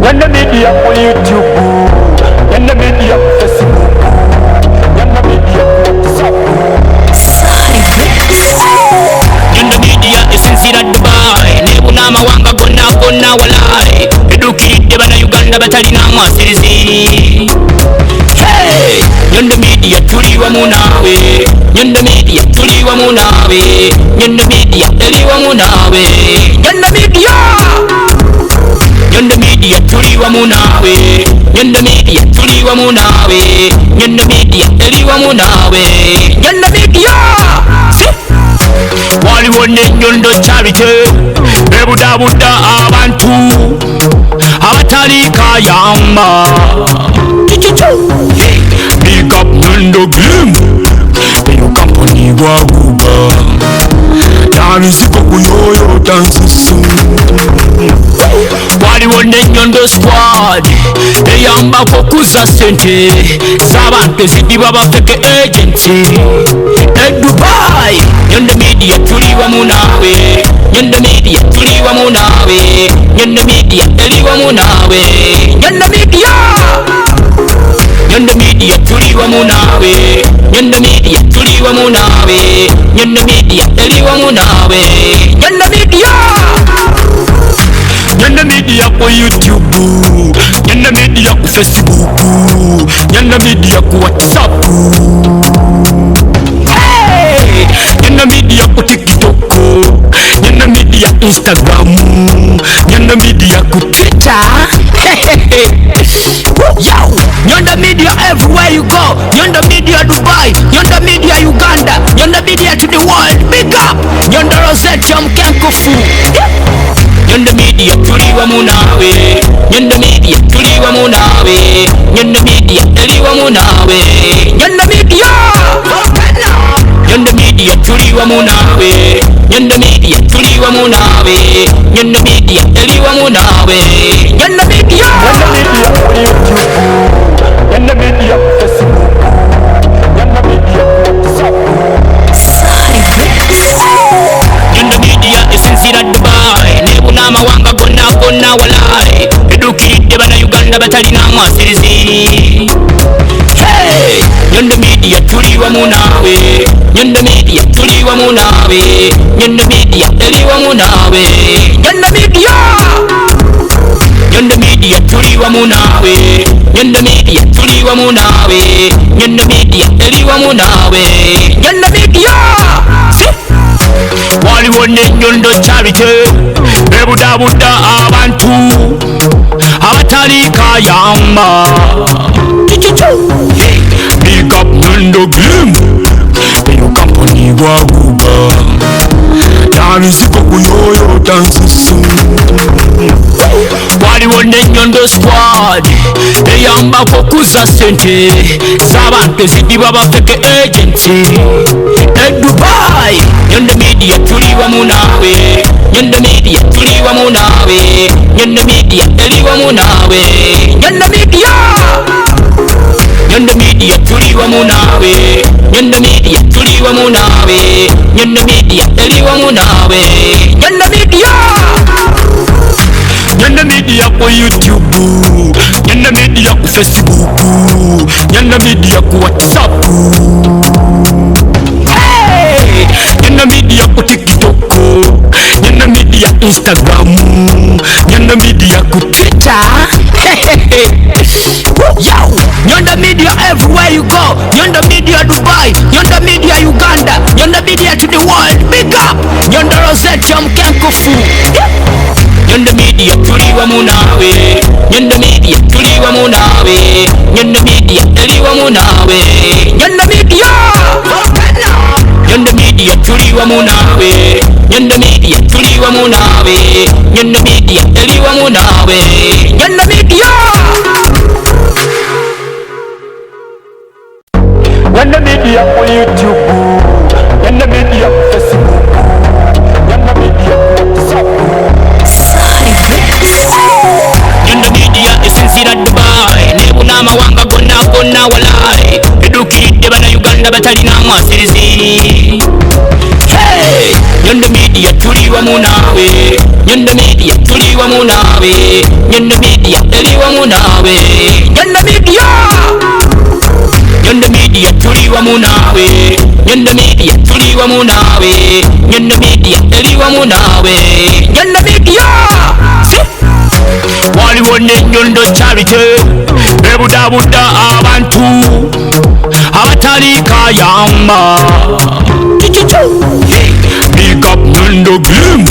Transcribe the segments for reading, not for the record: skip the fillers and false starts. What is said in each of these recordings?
Nyanda Media ku YouTube, Nyanda Media ku Facebook, Nyanda Media ku WhatsApp. Nyanda Media esinzira Dubai, nebuna amawanga gonna walai, edukidde bana Uganda batalina mwasirizi. Hey, Nyanda Media tuli wamu naawe, Nyanda Media tuli wamu naawe, Nyanda Media eri wamu naawe, Nyanda Media. Nyanda Media tuli wamu naawe, Nyanda Media tuli wamu naawe, Nyanda Media eri wamu naawe, Nyanda Media. Waliwo n'ennyondo charity ebudabuda abantu abatali kayamba. Big up Nyanda Game, eyo kampuni gwaguba nabiziko kuyoyo dansisu. Waliwo n'ennyondo squad eyambako okuza sente z'abantu ezidibwa bafeke agency e Dubai. Nyanda Media tuli wamu naawe, Nyanda Media tuli wamu naawe, Nyanda Media eri wamu naawe, Nyanda Media. Nyanda Media tuli wamu naawe, Nyanda Media tuli wamu naawe, Nyanda Media eri wamu naawe, Nyanda Media. Nyanda Media ku YouTube, Nyanda Media ku Facebook, Nyanda Media ku WhatsApp. Hey! Nyanda Media ku TikTok, Nyanda Media Instagram, Nyanda Media ku Twitter. Yo! Nyanda Media everywhere you go, Nyanda Media Dubai, Nyanda Media Uganda, Nyanda Media to the world. Big up Nyanda Rosette Mkenkofu. Nyanda Media tuli wamu naawe, Nyanda Media tuli wamu naawe, Nyanda Media eri wamu naawe, Nyanda Media. Nyanda Media tuli wamu naawe, Nyanda Media tuli wamu naawe, Nyanda Media eri wamu naawe, Nyanda Media. Nyanda Media ku Facebook, Nyanda Media ku WhatsApp. Nyanda Media esinzira Dubai, nebuna amawanga gonna walai, edukidde bana Uganda batalina mwasirizi. Hey, Nyanda Media tuli wamu naawe, Nyanda Media tuli wamu naawe, Nyanda Media eri wamu naawe, Nyanda Media. Nyanda Media tuli wamu naawe, Nyanda Media tuli wamu naawe, Nyanda Media eri wamu naawe, Nyanda Media. Waliwo n'ennyondo charity ebudabuda abantu abatali kayamba. Big up Nyanda Game, eyo kampuni gwaguba nabiziko kuyoyo dansisu. Waliwo n'ennyondo squad eyambako okuza sente z'abantu ezidibwa bafeke agency e Dubai. Nyanda Media tuli wamu naawe, Nyanda Media tuli wamu naawe, Nyanda Media eri wamu naawe, Nyanda Media. Nyanda Media tuli wamu naawe, Nyanda Media tuli wamu naawe, Nyanda Media eri wamu naawe, Nyanda Media. Nyanda Media ku YouTube, Nyanda Media ku Facebook, Nyanda Media ku WhatsApp. Hey! Nyanda Media ku TikTok, Nyanda Media Instagram, Nyanda Media ku Twitter. Yo! Nyanda Media everywhere you go, Nyanda Media Dubai, Nyanda Media Uganda, Nyanda Media to the world. Big up Nyanda Rosette Mkenkofu. Nyanda Media tuli wamu naawe, Nyanda Media tuli wamu naawe, Nyanda Media eri wamu naawe, Nyanda Media. Nyanda Media tuli wamu naawe, Nyanda Media tuli wamu naawe, Nyanda Media eri wamu naawe, Nyanda Media. Nyanda Media ku YouTube, Nyanda Media ku Facebook, Nyanda Media ku WhatsApp. Nyanda Media esinzira Dubai, nebuna amawanga gonna walai, edukidde bana Uganda batalina mwasirizi. Hey, Nyanda Media media tuliwa munawe, Nyanda Media tuliwa munawe, Nyanda Media tuliwa munawe, Nyanda Media, Nyanda Media tuliwa munawe, Nyanda Media tuliwa munawe, Nyanda Media tuliwa munawe, Nyanda Media. Waliwo n'ennyondo charity ebudabuda abantu abatali kayamba. Big up Nando Glim,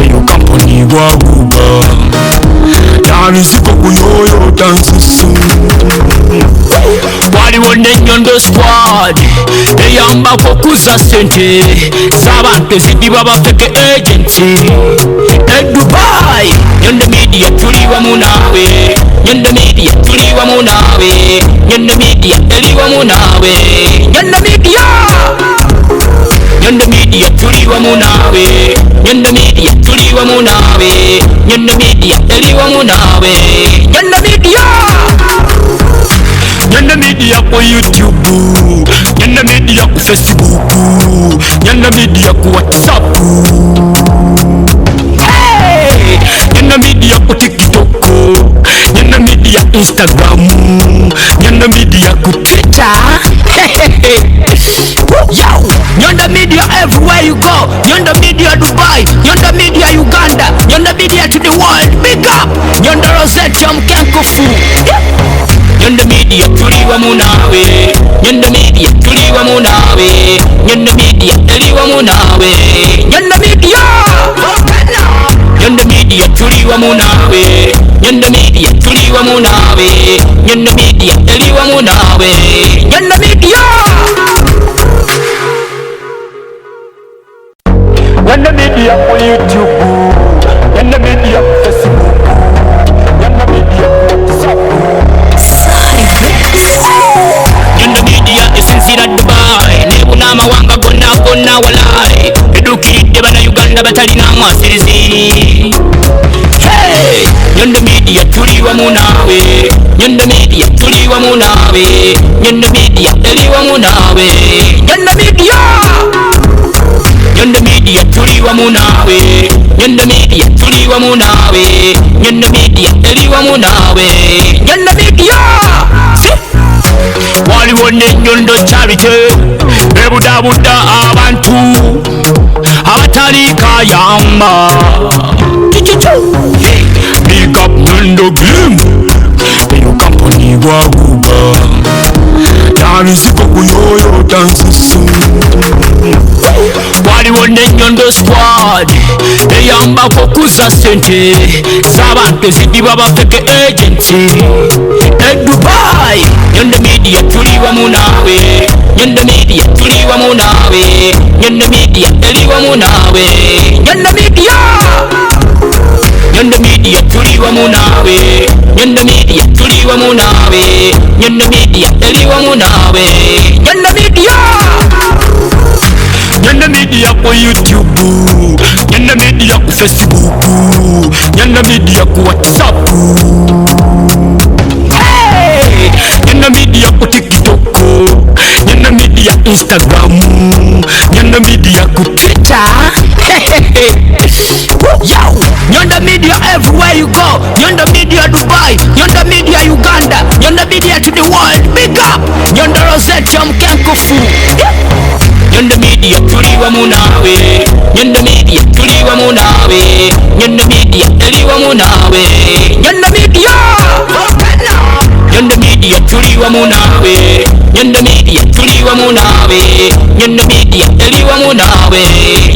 eyo company waguba tanisiko kuyoyo dansisu. Waliwo n'ennyondo squad eyamba kokuza sente z'abantu ezidibwa bafeke agency e Dubai. Nyanda Media tuliwa munawe, Nyanda Media tuliwa munawe, Nyanda Media tuliwa munawe, Nyanda Media, Nyanda Media tuliwa munawe, Nyanda Media tuliwa munawe, Nyanda Media tuliwa munawe, Nyanda Media, Nyanda Media ku YouTube, Nyanda Media ku Facebook, Nyanda Media ku WhatsApp, Nyanda Media ku TikTok, Nyanda Media Instagram, Nyanda Media ku Twitter. Yo, Nyanda Media everywhere you go. Nyanda Media Dubai, Nyanda Media Uganda, Nyanda Media to the world. Big up Nyanda Rosette Mkenkofu. Nyanda Media tuliwa munawe, Nyanda Media tuliwa munawe, Nyanda Media tuliwa munawe, Nyanda Media, Nyanda Media tuliwa munawe, Nyanda Media tuliwa munawe, Nyanda Media tuliwa munawe, Nyanda Media, Nyanda Media ku YouTube, Nyanda Media ku Facebook, Nyanda Media ku WhatsApp. Nyanda Media esinzira Dubai, nebuna amawanga gonna gonna walai, edukidde bana Uganda batalina mwasirizi. Hey, Nyanda Media tuliwa munawe, Nyanda Media tuliwa munawe, Nyanda Media tuliwa munawe, Nyanda Media, Nyanda Media tuliwa munawe, Nyanda Media tuliwa munawe, Nyanda Media tuliwa munawe, Nyanda Media. Waliwo n'ennyondo charity ebudabuda abantu abatali kayamba. Big up Nando Glim, eyo company waguba tanisiko kuyoyo dansisu. Waliwo n'ennyondo squad eyamba kokuza sente z'abantu ezidibwa bafeke agency e Dubai. Nyanda Media tuliwa munawe, Nyanda Media tuliwa munawe, Nyanda Media tuliwa munawe, Nyanda Media, Nyanda Media tuliwa munawe, Nyanda Media tuliwa munawe, Nyanda Media tuliwa munawe, Nyanda Media, Nyanda Media ku YouTube, Nyanda Media ku Facebook, Nyanda Media ku WhatsApp. Nyanda Media ku TikTok, Nyanda Media Instagram, Nyanda Media ku Twitter. yo, Nyanda Media everywhere you go. Nyanda Media Dubai, Nyanda Media Uganda, Nyanda Media to the world. Big up Nyanda Rosette Mkenkofu. Nyanda Media tuliwa munawe, Nyanda Media tuliwa munawe, Nyanda Media tuliwa munawe, Nyanda Media, Nyanda Media tuliwa munawe, Nyanda Media tuliwa munawe, Nyanda Media tuliwa munawe,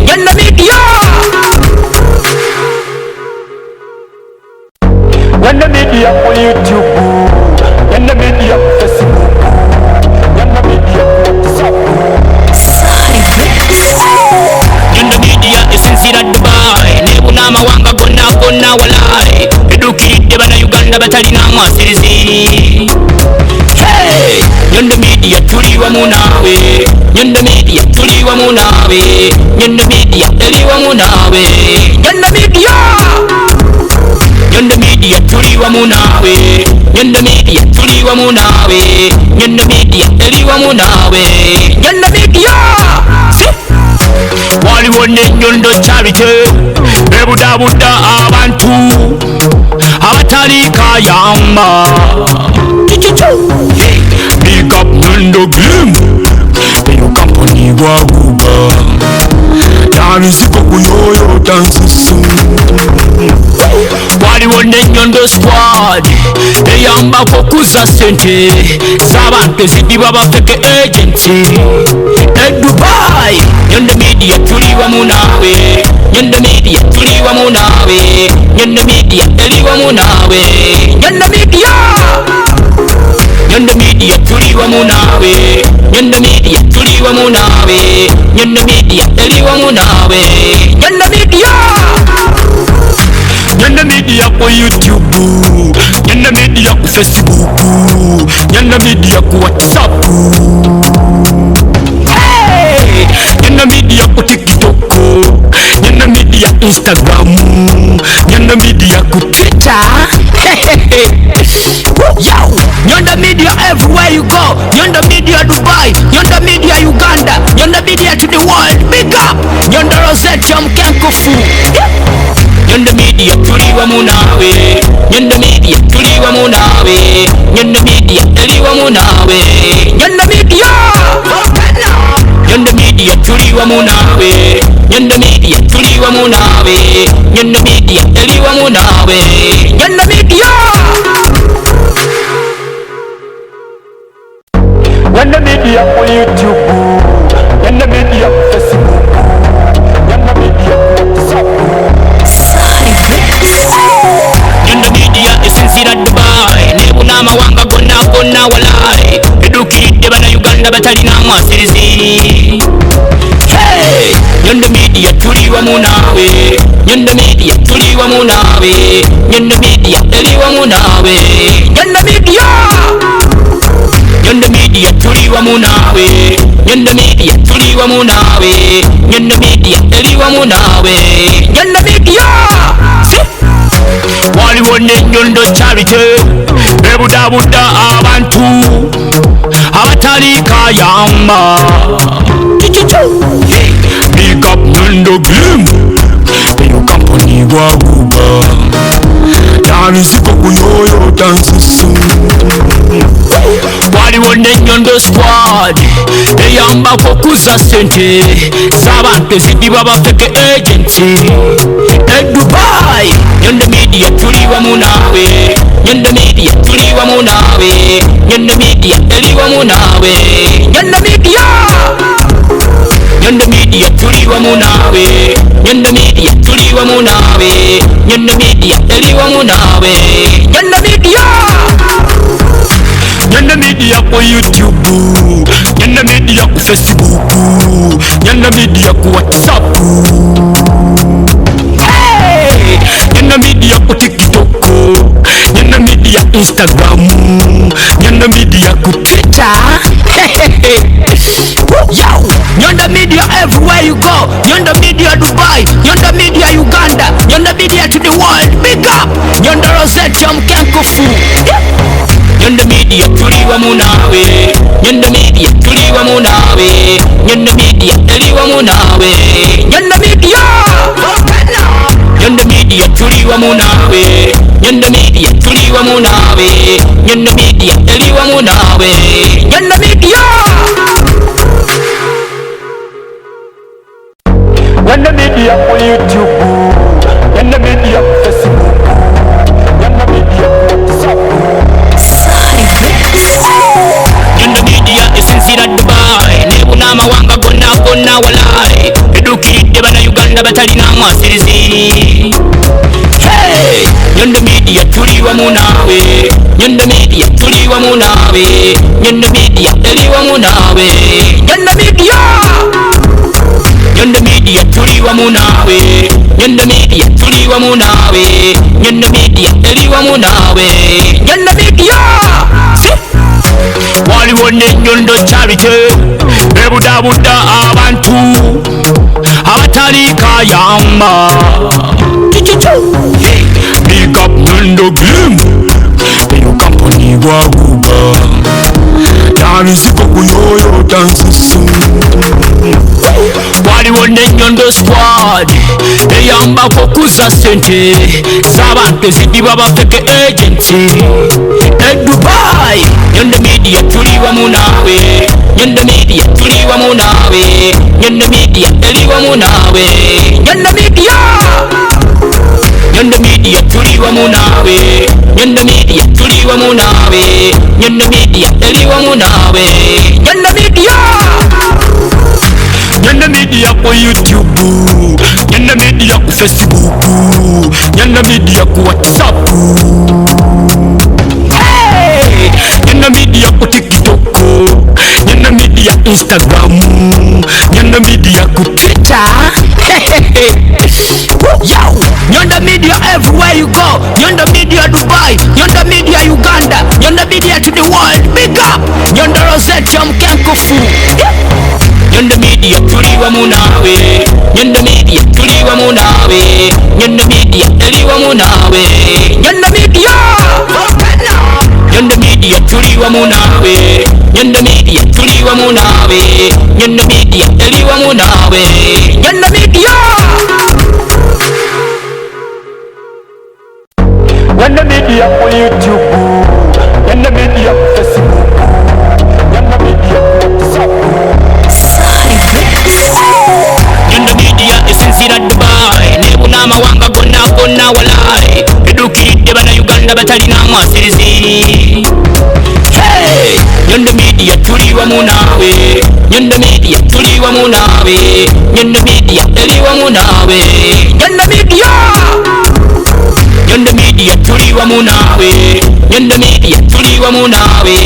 Nyanda Media. Nyanda Media ku YouTube, Nyanda Media ku Facebook, Nyanda Media ku WhatsApp. Nyanda Media esinzira Dubai, nebuna amawanga gonna gonna walai, edukidde bana Uganda batalina mwasirizi. Hey, Nyanda Media tuliwa munawe, Nyanda Media tuliwa munawe, Nyanda Media tuliwa munawe, Nyanda Media, Nyanda Media tuliwa munawe, Nyanda Media tuliwa munawe, Nyanda Media tuliwa munawe, Nyanda Media. waliwo n'ennyondo charity ebudabudda abantu abatali kayamba. Big up Nyondo Glim, eyo company gwaguba tabiziko kuyoyo dansusu. Waliwo n'ennyondo squad eyambako kuza sente z'abantu ezidibwa bafeke agency e Dubai. Nyondo Media tuli wamu naawe, Nyondo Media tuli wamu naawe, Nyondo Media eri wamu naawe, Nyondo Media, Nyondo Media tuli wamu naawe, Nyondo Media tuli wamu naawe, Nyondo Media eri wamu naawe, Nyondo Media. Nyondo Media ku YouTube, Nyondo Media ku Facebook, Nyondo Media ku WhatsApp, Nyondo Media ku TikTok, Nyondo Media Instagram, Nyondo Media ku Twitter. Yo, Nyondo Media everywhere you go. Nyondo Media Dubai, Nyondo Media Uganda, Nyondo Media to the world. Big up Nyondo Rosette Mkenkofu. Nyondo Media tuli wamu naawe, Nyondo Media tuli wamu naawe, Nyondo Media eri wamu naawe, Nyondo Media. Nyondo Media tuli wamu naawe, Nyondo Media tuli wamu naawe, Nyondo Media eri wamu naawe, Nyondo Media. Nyondo Media ku YouTube, Nyondo Media ku Facebook, Nyondo Media ku WhatsApp. Nyondo Media esinzira Dubai, nebuna amawanga gonna gonna walai, edukiridde bannayuganda batalina mwasirizi. Hey, Nyondo Media tuli wamu naawe, Nyondo Media tuli wamu naawe, Nyondo Media eri wamu naawe, Nyondo Media. Nyondo Media tuli wamu naawe, Nyondo Media tuli wamu naawe, Nyondo Media eri wamu naawe, Nyondo Media. Waliwo n'ennyondo charity ebudabudda abantu abatali kayamba. Big up Nyondo Glim, eyo company gwaguba tabiziko kuyoyo dansusu. Waliwo n'ennyondo squad eyambako kuza sente z'abantu ezidibwa bafeke agency e Dubai. Nyondo Media tuli wamu naawe, Nyondo Media tuli wamu naawe, Nyondo Media eri wamu naawe, Nyondo Media. Nyondo Media tuli wamu naawe, Nyondo Media tuli wamu naawe, Nyondo Media eri wamu naawe, Nyondo Media. Nyondo Media ku YouTube, Nyondo Media ku Facebook, Nyondo Media ku WhatsApp, Nyondo Media ku TikTok, Nyondo Media Instagram, Nyondo Media ku Twitter. Yo, Nyondo Media everywhere you go. Nyondo Media Dubai, Nyondo Media Uganda, Nyondo Media to the world. Big up Nyondo Rosette Mkenkofu. Nyondo Media tuli wamu naawe, Nyondo Media tuli wamu naawe, Nyondo Media eri wamu naawe, Nyondo Media. Nyondo Media tuli wamu naawe, Nyondo Media tuli wamu naawe, Nyondo Media eri wamu naawe, Nyondo Media. Nyondo Media ku YouTube, Nyondo Media ku Facebook, Nyondo Media ku WhatsApp. Nyondo Media esinzira Dubai, nebuna amawanga gonna gonna walai, edukiridde bannayuganda batalina mwasirizi. Hey, Nyondo Media tuli wamu naawe, Nyondo Media tuli wamu naawe, Nyondo Media eri wamu naawe, Nyondo Media. Nyondo Media tuli wamu naawe, Nyondo Media tuli wamu naawe, Nyondo Media eri wamu naawe, Nyondo Media. Waliwo n'ennyondo charity ebudabudda abantu abatali kayamba. Big up Nyondo Glim, eyo company gwaguba tabiziko kuyoyo dansusu. Waliwo n'ennyondo sente z'abantu ezidibwa bafeke agency Dubai Nyanda Media tuli wamu nawe Nyanda Media tuli wamu nawe Nyanda Media tuli wamu nawe Nyanda Media Nyanda Media tuli wamu nawe Nyanda Media tuli wamu nawe Nyanda Media tuli wamu nawe Nyanda Media Nyanda Media kwa YouTube, Nyanda Media kwa Facebook, Nyanda Media kwa WhatsApp, hey! Nyanda Media kwa TikTok, Nyanda Media Instagram, Nyanda Media kwa Twitter. Yo! Nyanda Media everywhere you go. Nyanda Media Dubai, Nyanda Media Uganda, Nyanda Media to the world. Big up! Nyanda Rosette Mkenkofu. Nyanda Media tuli wamu nawe Nyanda Media tuli wamu nawe Nyanda Media tuli wamu nawe Nyanda Media Nyanda Media tuli wamu nawe Nyanda Media tuli wamu nawe Nyanda Media tuli wamu nawe Nyanda Media Nyanda Media kwa YouTube, Nyanda Media kwa Facebook, Nyanda Media kwa WhatsApp. Nyanda Media esinzira Dubai nebuna amawanga gonna walai edukidde bana Uganda batalina mwasirizi hey! Nyanda Media tuli wamu nawe Nyanda Media tuli wamu nawe Nyanda Media tuli wamu nawe Nyanda Media Nyanda Media tuli wamu nawe Nyanda Media tuli wamu nawe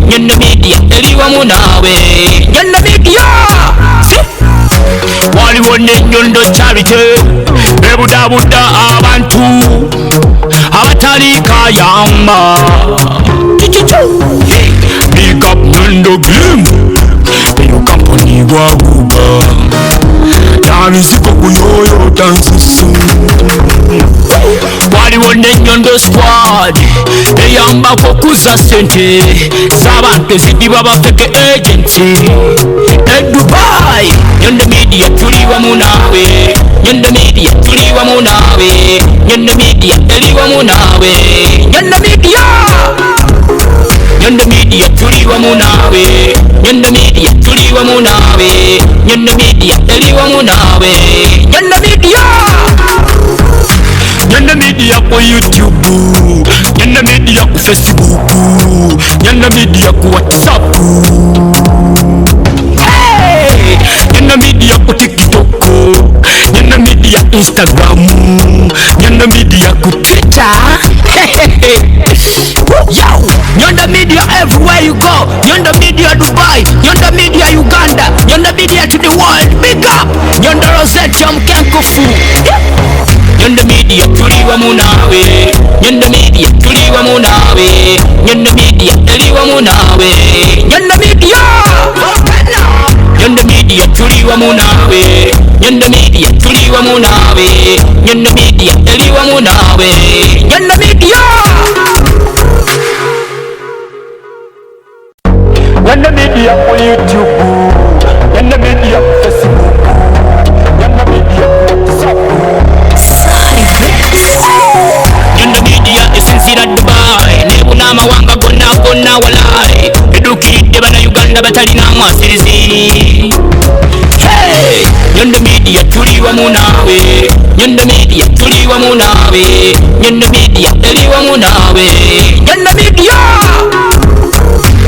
Nyanda Media tuli wamu nawe Nyanda Media waliwo n'ennyondo charity ebudabudda abantu abatali kayamba big up Nyondo Game eyo kampani gwaguga nabiziko kuyoyota nsusu waliwo n'ennyondo squad eyambako kuza sente z'abantu ezidibwa bafeke agency Dubai Nyanda Media tuli wamu nawe Nyanda Media tuli wamu nawe Nyanda Media tuli wamu nawe Nyanda Media Nyanda Media tuli wamu nawe Nyanda Media tuli wamu nawe Nyanda Media tuli wamu nawe Nyanda Media Nyanda Media kwa YouTube, Nyanda Media kwa Facebook, Nyanda Media kwa WhatsApp, hey! Nyanda Media kwa TikTok, Nyanda Media Instagram, Nyanda Media kwa Twitter. Yo! Nyanda Media everywhere you go. Nyanda Media Dubai, Nyanda Media Uganda, Nyanda Media to the world. Big up! Nyanda Rosette Mkenkofu. Nyanda Media tuli wamu nawe Nyanda Media tuli wamu nawe Nyanda Media tuli wamu nawe Nyanda Media Nyanda Media tuli wamu nawe Nyanda Media tuli wamu nawe Nyanda Media tuli wamu nawe Nyanda Media Nyanda Media kwa YouTube, Nyanda Media kwa Facebook, Nyanda Media kwa WhatsApp. Nyanda Media esinzira Dubai nebuna amawanga gonna walai edukidde bana Uganda batalina mwasirizi hey! Nyanda Media tuli wamu nawe Nyanda Media tuli wamu nawe Nyanda Media tuli wamu nawe Nyanda Media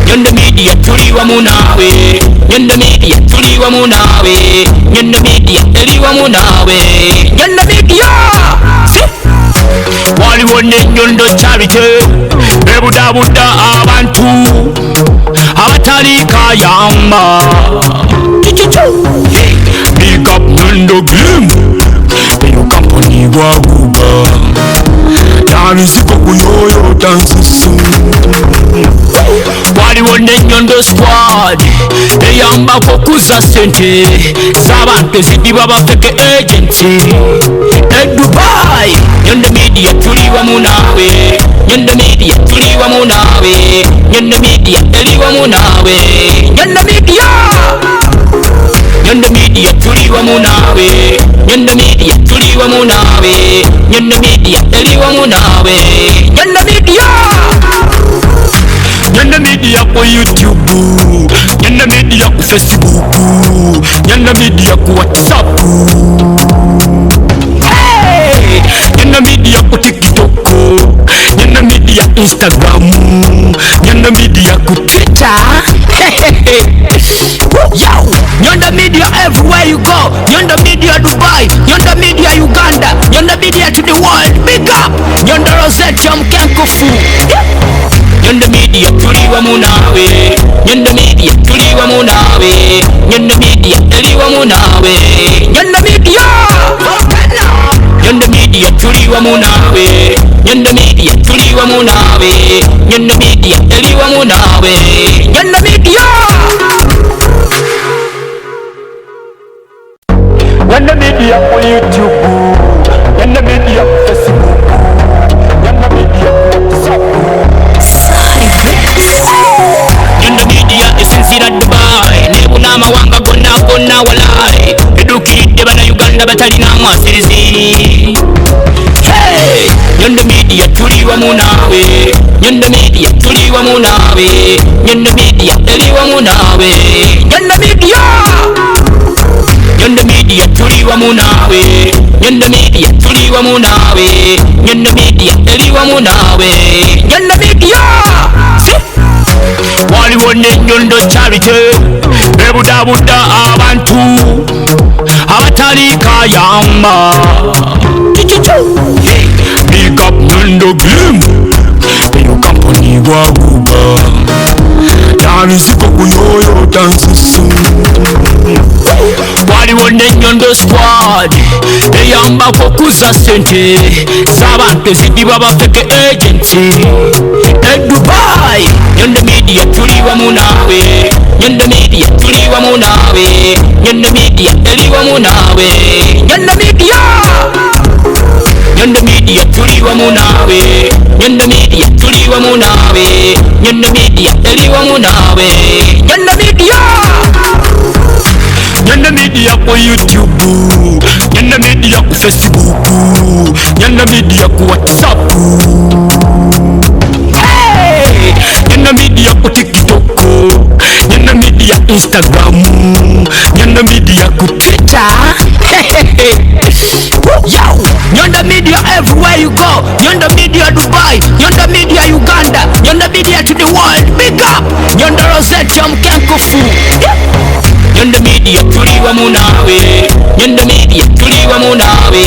Nyanda Media tuli wamu nawe Nyanda Media tuli wamu nawe Nyanda Media tuli wamu nawe Nyanda Media waliwo n'ennyondo charity ebudabudda abantu abatali kayamba big up Nyondo Game eyo kampani gwaguga nabiziko kuyoyota nsusu waliwo n'ennyondo squad eyambako kuza sente z'abantu ezidibwa bafeke agency Dubai Nyanda Media tuli wamu nawe Nyanda Media tuli wamu nawe Nyanda Media tuli wamu nawe Nyanda Media Nyanda Media tuli wamu nawe Nyanda Media tuli wamu nawe Nyanda Media eliwa munawe. Nyanda Media, Nyanda Media ku YouTube, Nyanda Media ku Facebook, Nyanda Media ku WhatsApp, hey! Nyanda Media ku TikTok, Nyanda Media Instagram, Nyanda Media ku Twitter. Yo! Nyanda Media everywhere you go. Nyanda Media Dubai, Nyanda Media Uganda, Nyanda Media to the world. Big up! Nyanda Rosette Mkenkofu. Nyanda Media tuliwa munawe. Nyanda Media tuliwa munawe. Nyanda Media eliwa munawe. Nyanda Media Nyanda Media tuliwa munawe. Nyanda Media tuliwa munawe. Nyanda Media eliwa munawe. Nyanda Media, Nyanda Media ku YouTube, Nyanda Media ku Facebook, Nyanda Media ku WhatsApp. Nyanda Media esinzira Dubai, nebuna amawanga gonna gonna walai. Edukidde bana Uganda batalina mwasirizi. Hey! Nyanda Media tuliwa munawe. Nyanda Media tuliwa munawe. Nyanda Media eliwa munawe. Nyanda Media, Nyanda Media tuliwa munawe. Nyanda Media tuliwa munawe. Nyanda Media eliwa munawe. Nyanda Media, Waliwo n'ennyondo charity ebudabuda abantu abatali kayamba. hey! Big up Nando Glim, eyo kampuni bwaguba tabizigo kuyoyo dansusu. Waliwo n'ennyondo squad eyambako okuza sente z'abantu ezidibwa bafeke agency e Dubai. Nyanda Media tuliwa munawe. Nyanda Media tuliwa munawe. Nyanda Media eliwa munawe. Nyanda Media, Nyanda Media tuliwa munawe. Nyanda Media tuliwa munawe. Nyanda Media eliwa munawe. Nyanda Media, Nyanda Media ku YouTube, Nyanda Media ku Facebook, Nyanda Media ku WhatsApp, hey! Nyanda Media ku TikTok, Nyanda Media Instagram, Nyanda Media ku Twitter. Yo! Nyanda Media everywhere you go. Nyanda Media Dubai, Nyanda Media Uganda, Nyanda Media to the world. Big up! Nyanda Rosette Mkenkofu. Nyanda Media tuliwa munawe. Nyanda Media tuliwa munawe.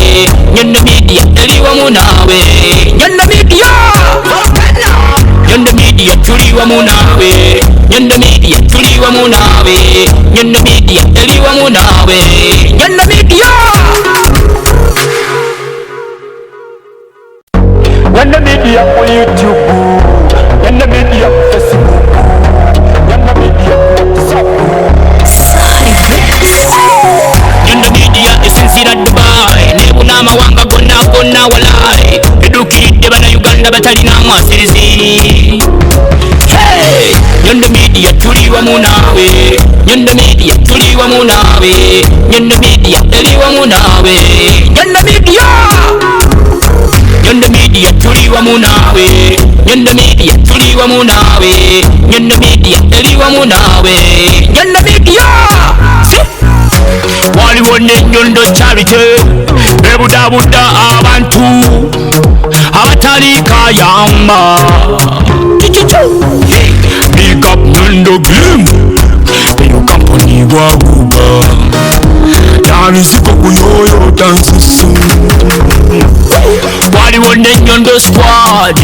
Nyanda Media eliwa munawe. Nyanda Media, Nyanda Media tuliwa munawe. Nyanda Media tuliwa munawe. Nyanda Media eliwa munawe. Nyanda Media, Nyanda Media ku YouTube, Nyanda Media ku Facebook, Nyanda Media ku WhatsApp. Nyanda Media esinzira Dubai, nebuna amawanga gonna gonna walai. Edukidde bana Uganda batalina mwasirizi. Hey! Nyanda Media tuliwa munawe. Nyanda Media tuliwa munawe. Nyanda Media eliwa munawe. Nyanda Media, Nyanda Media tuliwa munawe. Nyanda Media tuliwa munawe. Nyanda Media eliwa munawe. Nyanda Media, Waliwo n'ennyondo charity ebudabuda abantu abatali kayamba. hey! Big up Nando Glim, eyo kampuni bwaguba tabizigo kuyoyo dansusu. Waliwo n'ennyondo squad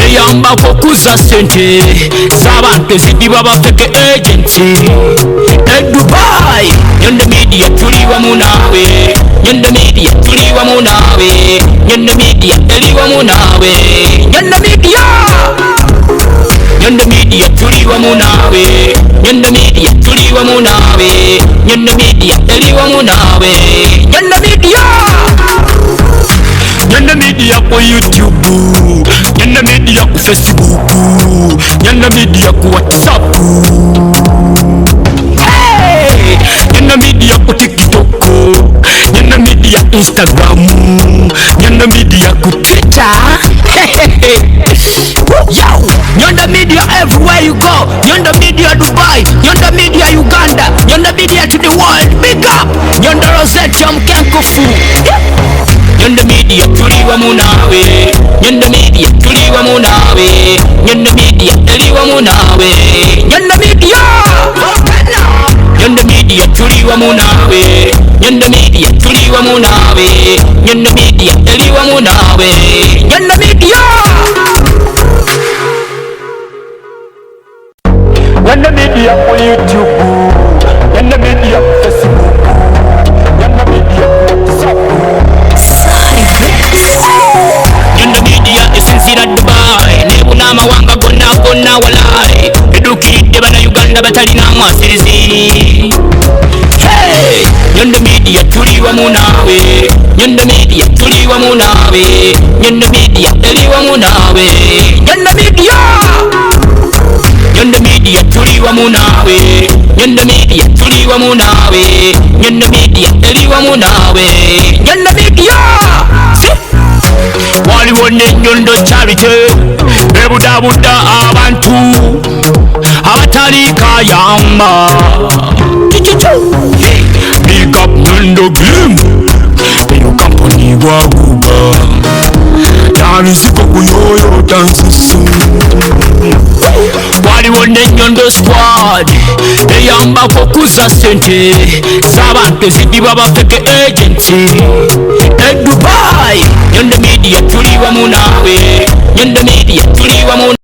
eyambako okuza sente z'abantu ezidibwa bafeke agency e Dubai. Nyanda Media tuliwa munawe. Nyanda Media tuliwa munawe. Nyanda Media eliwa munawe. Nyanda Media, Nyanda Media tuliwa munawe. Nyanda Media tuliwa munawe. Nyanda Media eliwa munawe. Nyanda Media, Nyanda Media ku YouTube, Nyanda Media ku Facebook, Nyanda Media ku WhatsApp, hey! Nyanda Media ku TikTok, Nyanda Media Instagram, Nyanda Nyondo Media ku Twitter. Yo, Nyondo Media everywhere you go. Nyondo Media Dubai, Nyondo Media Uganda, Nyondo Media to the world. Big up Nyondo Rosette Mkenkufu. Nyondo Media tuliwa munawe. Nyondo Media tuliwa munawe. Nyondo Media tuliwa munawe. Nyondo Media Nyondo Media tuliwa munawe. Nyondo Media tuliwa munawe. Nyondo Media tuliwa munawe. Nyondo Media Nyondo Media on YouTube, Nyondo Media Facebook, Nyondo Media WhatsApp. Nyondo Media esinzira Dubai, nebuna mawanga gonna walai. Edukidde bana Uganda batalina mwasirizi. Hey, Nyondo Media tuliwa munawe. Nyondo Media tuliwa munawe. Nyondo Media tuliwa munawe. Nyondo Media Nyondo Media tuliwa munawe. Nyondo Media tuliwa munawe. Nyondo Media tuliwa munawe. Nyondo Media waliwo ne Nyondo Charity ebudabuda abantu abatali kayamba. Big up Nyondo Glim, eyo company waguba tanisiko kuyoyo dansisu. Waliwo ne Nyondo Squad eyambako kuza sente z'abantu ezidibwa bafeke agenti e Dubai. Nyondo Media tuliwa munawe. Nyondo Media tuliwa munawe.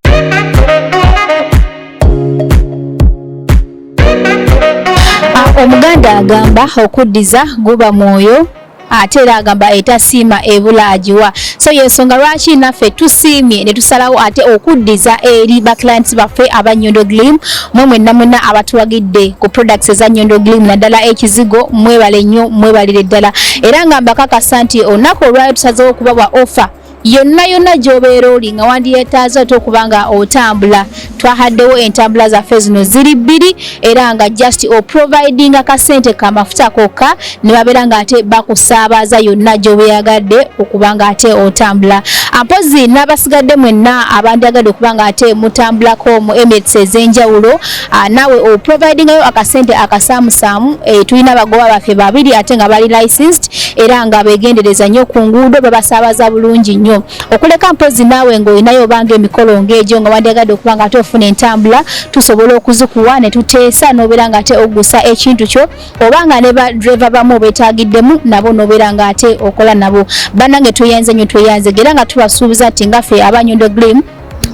Omuganda agamba okuddiza guba mwoyo ate era agamba etasiima ebula agiwa. So yensonga lwaki naffe tusiimye ne tusalawo ate okuddiza eri ba clients baffe aba Nyondo Glim. Mwenna mwenna abatuwagidde ku products eza Nyondo Glim naddala ekizigo mwebale nnyo, mwebalire ddala. Era nga mbakakasa nti olunaku olwali tusazeewo okubawa offer yonna gy'obeera oli nga wandiyeetaaza ate okubanga otambula. Twahaddewo entambula zaffe zino ziri bbiri era nga just providing akasente kamafuta kokka ne babeera nga ate bakusaabaza yonna gy'obeeyagadde okubanga ate otambula. Mpozi n'abasigadde mwenna abandiyagadde okubanga ate mutambulako mu Emirates ez'enjawulo, naawe providingayo akasente akasaamusaamu. Tulina abagoba baffe babiri ate nga bali licensed era nga beegendereza nnyo ku nguudo babasaabaza bulungi nnyo. Okuleka mpozi naawe ng'olinayo obanga emikolo ng'egyo nga wandiyagadde okubanga ate ofuna entambula, tusobola okuzikuwa ne tuteesa n'obeera nga ate oggusa ekintu kyo, obanga ne ba driver bamu obetaagiddemu nabo n'obeera nga ate okola nabo. Bannange tweyanze nnyo tweyanze era nga tubasuubiza nti ngaffe aba Nyondo Glim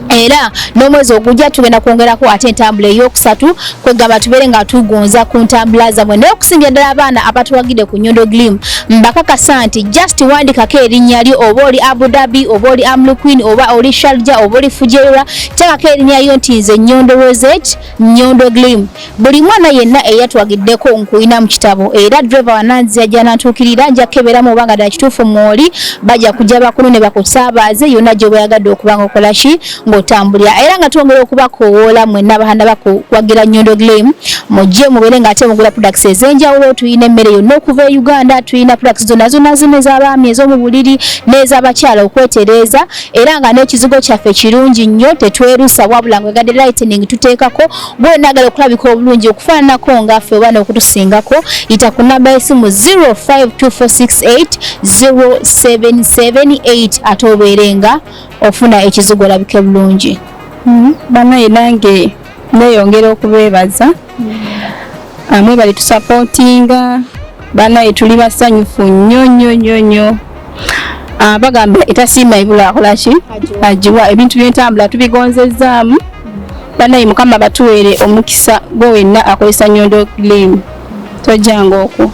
era n'omwezi ogujja tugenda kwongerako ate entambula eyokusatu kwegamba tubeere nga tugonza ku ntambula zammwe. Naye okusingira ddala abaana abatuwagidde ku Nyondo Glim mbakakasa nti just wandikako erinnya lyo, oba oli Abu Dhabi, oba oli Amlu Queen, oba oli Sharjah, oba oli Fujairah, teekako erinnya lyo nti nze Nyondo Rosette Nyondo Glim. Buli mwana yenna eyatuwagiddeko nkuyina mu kitabo era driver wananzi ajja nantuukirira nja keberamu obanga ddala kituufu mwoli bajja kujja bakulu ne bakusaabaze yonna gy'obayagadde okubanga okola ki ng'otambulira. Era nga twongera okubakoowoola mwenna abahanda bakuwagira Nyondo Glim mujje mubeere nga ate mugula products ez'enjawulo. Tuyina emmere yonna okuva e Uganda, tuyina products zonna zino ez'abaami, ez'omu buliri n'ez'abakyala okwetereeza era nga n'ekizigo kyaffe kirungi nnyo, tetwerusa wabula ngwegadde lightening tuteekako. Bwe naagala okulabika obulungi okufaananako ngaffe oba n'okutusingako yita ku namba y'essimu 0524680778 ate obeere nga ofuna ekizigo olabike bulungi. Banaye nange neeyongera okubeebaza mwebale tusupportinga. Banaye tuli basanyufu nnyo. Bagamba etasiima ebula akola ki agiwa. Ebintu by'entambula tubigonzezzaamu. Banaye Mukama batuweere omukisa gwe wenna akozesa Nyondo Glim tojjanga okwo.